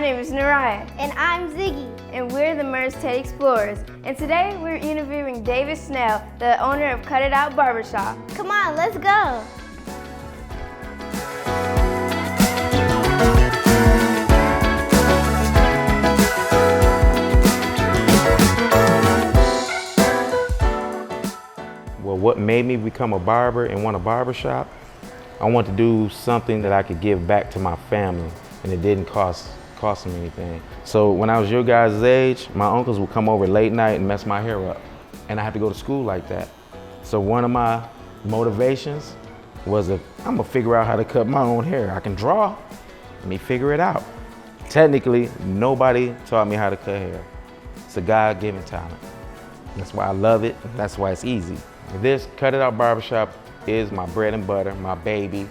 name is Nariyah. And I'm Ziggy. And we're the Merze Tate Explorers. And today we're interviewing David Snell, the owner of Kut It Out Barbershop. Come on, let's go. Well, what made me become a barber and want a barbershop? I wanted to do something that I could give back to my family, and it didn't cost them anything. So when I was your guys' age, my uncles would come over late night and mess my hair up, and I had to go to school like that. So one of my motivations was I'm gonna figure out how to cut my own hair. I can draw, let me figure it out. Technically, nobody taught me how to cut hair. It's a God-given talent. That's why I love it, that's why it's easy. This Kut It Out Barbershop is my bread and butter, my baby.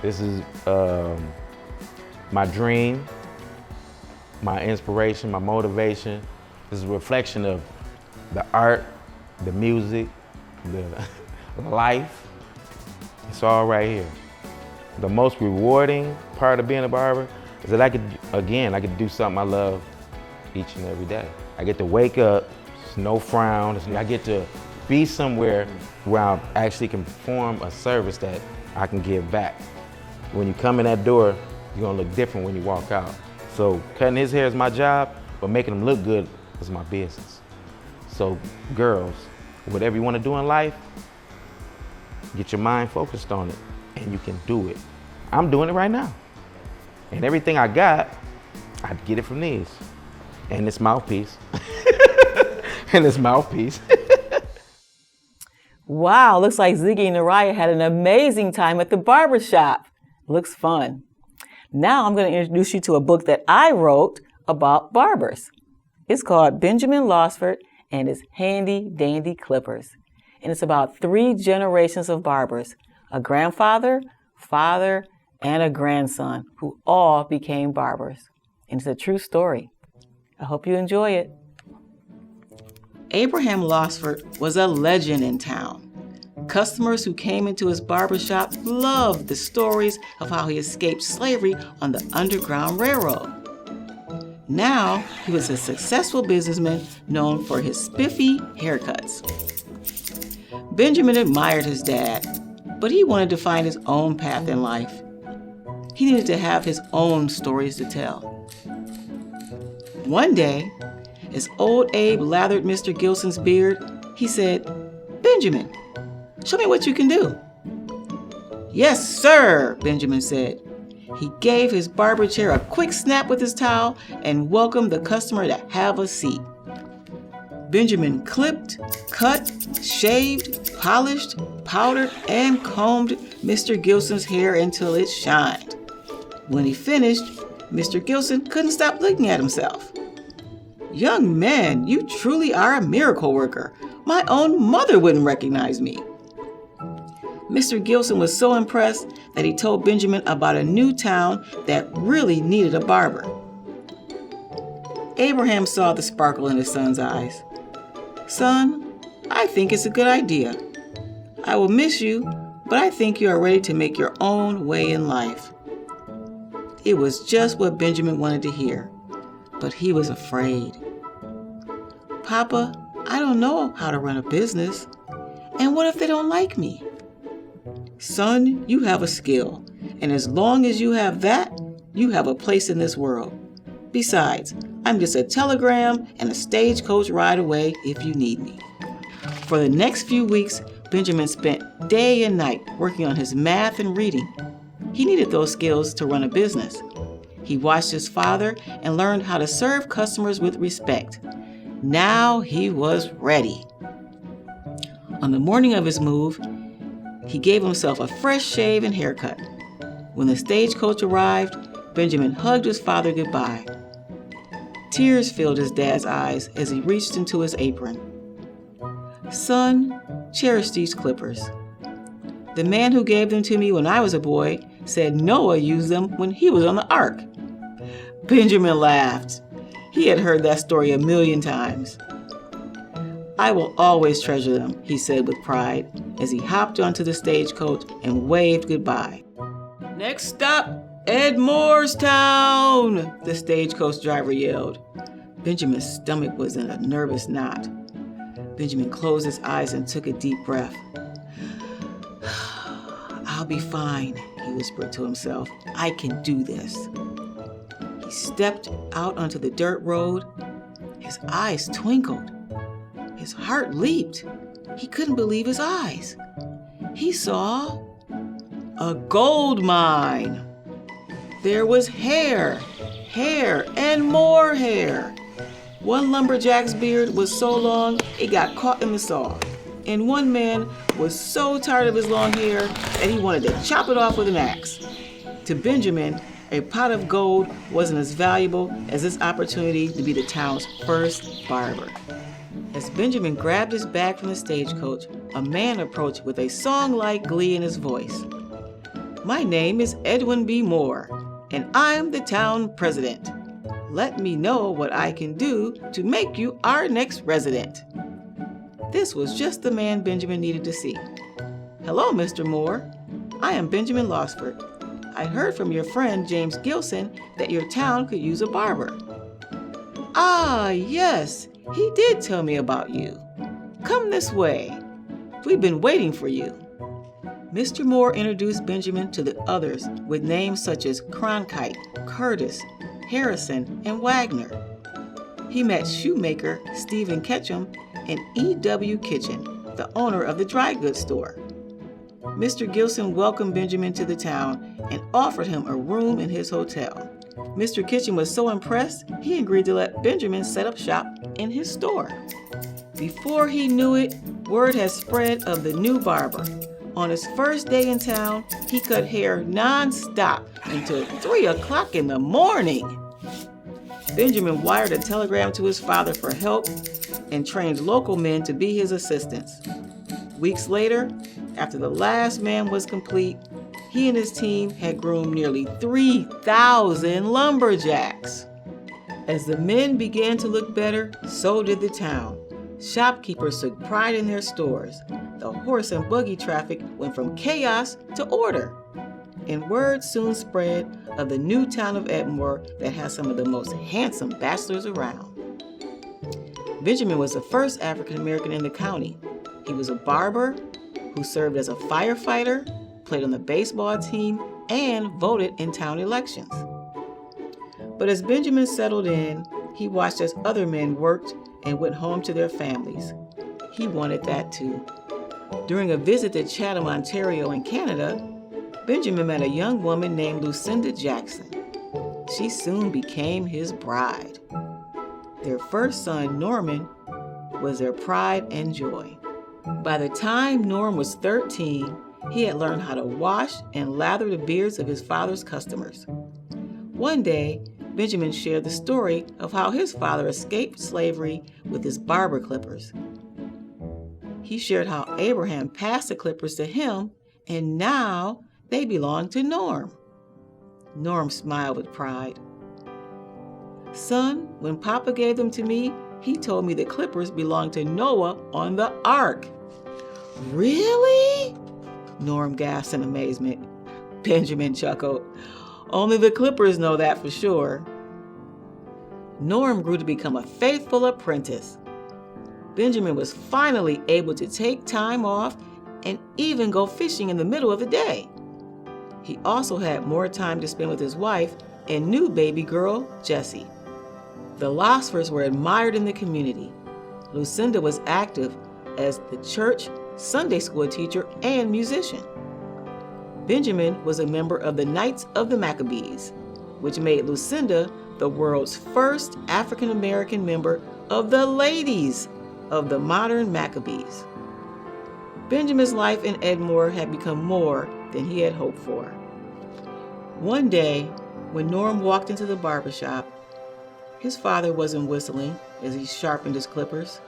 This is my dream, my inspiration, my motivation. This is a reflection of the art, the music, the life. It's all right here. The most rewarding part of being a barber is that I could do something I love each and every day. I get to wake up, there's no frown, I get to be somewhere where I actually can perform a service that I can give back. When you come in that door, you're gonna look different when you walk out. So cutting his hair is my job, but making him look good is my business. So girls, whatever you wanna do in life, get your mind focused on it, and you can do it. I'm doing it right now. And everything I got, I get it from these. And this mouthpiece. And this mouthpiece. Wow, looks like Ziggy and Nariyah had an amazing time at the barbershop. Looks fun. Now I'm going to introduce you to a book that I wrote about barbers. It's called Benjamin Losford and his Handy Dandy Clippers. And it's about 3 generations of barbers, a grandfather, father, and a grandson who all became barbers. And it's a true story. I hope you enjoy it. Abraham Losford was a legend in town. Customers who came into his barbershop loved the stories of how he escaped slavery on the Underground Railroad. Now, he was a successful businessman known for his spiffy haircuts. Benjamin admired his dad, but he wanted to find his own path in life. He needed to have his own stories to tell. One day, as old Abe lathered Mr. Gilson's beard, he said, "Benjamin, show me what you can do." "Yes, sir," Benjamin said. He gave his barber chair a quick snap with his towel and welcomed the customer to have a seat. Benjamin clipped, cut, shaved, polished, powdered, and combed Mr. Gilson's hair until it shined. When he finished, Mr. Gilson couldn't stop looking at himself. "Young man, you truly are a miracle worker. My own mother wouldn't recognize me." Mr. Gilson was so impressed that he told Benjamin about a new town that really needed a barber. Abraham saw the sparkle in his son's eyes. "Son, I think it's a good idea. I will miss you, but I think you are ready to make your own way in life." It was just what Benjamin wanted to hear, but he was afraid. "Papa, I don't know how to run a business. And what if they don't like me?" "Son, you have a skill, and as long as you have that, you have a place in this world. Besides, I'm just a telegram and a stagecoach ride away if you need me." For the next few weeks, Benjamin spent day and night working on his math and reading. He needed those skills to run a business. He watched his father and learned how to serve customers with respect. Now he was ready. On the morning of his move, he gave himself a fresh shave and haircut. When the stagecoach arrived, Benjamin hugged his father goodbye. Tears filled his dad's eyes as he reached into his apron. "Son, cherish these clippers. The man who gave them to me when I was a boy said Noah used them when he was on the ark." Benjamin laughed. He had heard that story 1,000,000 times. "I will always treasure them," he said with pride as he hopped onto the stagecoach and waved goodbye. Next stop, "Ed Moorestown!" the stagecoach driver yelled. Benjamin's stomach was in a nervous knot. Benjamin closed his eyes and took a deep breath. "I'll be fine," he whispered to himself. "I can do this." He stepped out onto the dirt road. His eyes twinkled. His heart leaped. He couldn't believe his eyes. He saw a gold mine. There was hair, and more hair. One lumberjack's beard was so long it got caught in the saw, and one man was so tired of his long hair that he wanted to chop it off with an axe. To Benjamin, a pot of gold wasn't as valuable as this opportunity to be the town's first barber. As Benjamin grabbed his bag from the stagecoach, a man approached with a song-like glee in his voice. "My name is Edwin B. Moore, and I'm the town president. Let me know what I can do to make you our next resident." This was just the man Benjamin needed to see. "Hello, Mr. Moore. I am Benjamin Losford. I heard from your friend James Gilson that your town could use a barber." "Ah, yes, he did tell me about you. Come this way. We've been waiting for you." Mr. Moore introduced Benjamin to the others with names such as Cronkite, Curtis, Harrison, and Wagner. He met shoemaker Stephen Ketchum and E.W. Kitchen, the owner of the dry goods store. Mr. Gilson welcomed Benjamin to the town and offered him a room in his hotel. Mr. Kitchen was so impressed, he agreed to let Benjamin set up shop in his store. Before he knew it, word had spread of the new barber. On his first day in town, he cut hair non-stop until 3 o'clock in the morning. Benjamin wired a telegram to his father for help and trained local men to be his assistants. Weeks later, after the last man was complete, he and his team had groomed nearly 3,000 lumberjacks. As the men began to look better, so did the town. Shopkeepers took pride in their stores. The horse and buggy traffic went from chaos to order. And word soon spread of the new town of Edmore that has some of the most handsome bachelors around. Benjamin was the first African American in the county. He was a barber who served as a firefighter, played on the baseball team, and voted in town elections. But as Benjamin settled in, he watched as other men worked and went home to their families. He wanted that too. During a visit to Chatham, Ontario in Canada, Benjamin met a young woman named Lucinda Jackson. She soon became his bride. Their first son, Norman, was their pride and joy. By the time Norm was 13, he had learned how to wash and lather the beards of his father's customers. One day, Benjamin shared the story of how his father escaped slavery with his barber clippers. He shared how Abraham passed the clippers to him, and now they belonged to Norm. Norm smiled with pride. "Son, when Papa gave them to me, he told me the clippers belonged to Noah on the ark." "Really?" Norm gasped in amazement. Benjamin chuckled. "Only the clippers know that for sure." Norm grew to become a faithful apprentice. Benjamin was finally able to take time off and even go fishing in the middle of the day. He also had more time to spend with his wife and new baby girl, Jessie. The Losfords were admired in the community. Lucinda was active as the church, Sunday school teacher, and musician. Benjamin was a member of the Knights of the Maccabees, which made Lucinda the world's first African American member of the Ladies of the Modern Maccabees. Benjamin's life in Edmore had become more than he had hoped for. One day, when Norm walked into the barbershop, his father wasn't whistling as he sharpened his clippers.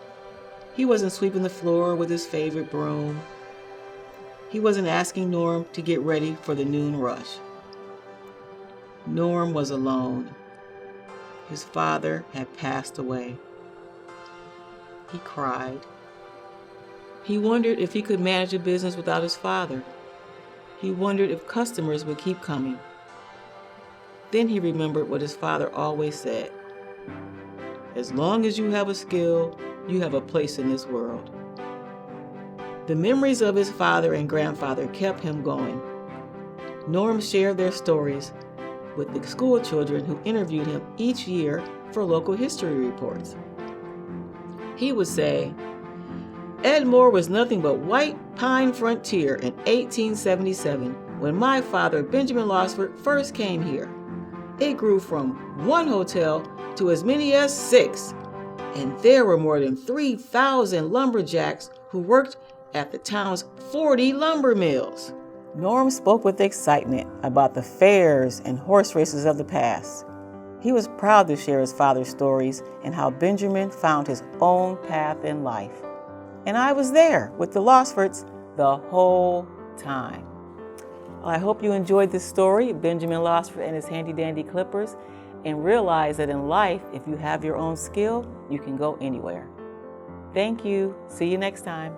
He wasn't sweeping the floor with his favorite broom. He wasn't asking Norm to get ready for the noon rush. Norm was alone. His father had passed away. He cried. He wondered if he could manage a business without his father. He wondered if customers would keep coming. Then he remembered what his father always said: as long as you have a skill, you have a place in this world. The memories of his father and grandfather kept him going. Norm shared their stories with the school children who interviewed him each year for local history reports. He would say, "Edmore was nothing but white pine frontier in 1877 when my father, Benjamin Losford, first came here. It grew from one hotel to as many as 6, and there were more than 3,000 lumberjacks who worked at the town's 40 lumber mills." Norm spoke with excitement about the fairs and horse races of the past. He was proud to share his father's stories and how Benjamin found his own path in life. And I was there with the Losfords the whole time. Well, I hope you enjoyed this story, Benjamin Losford and his handy-dandy clippers, and realize that in life, if you have your own skill, you can go anywhere. Thank you. See you next time.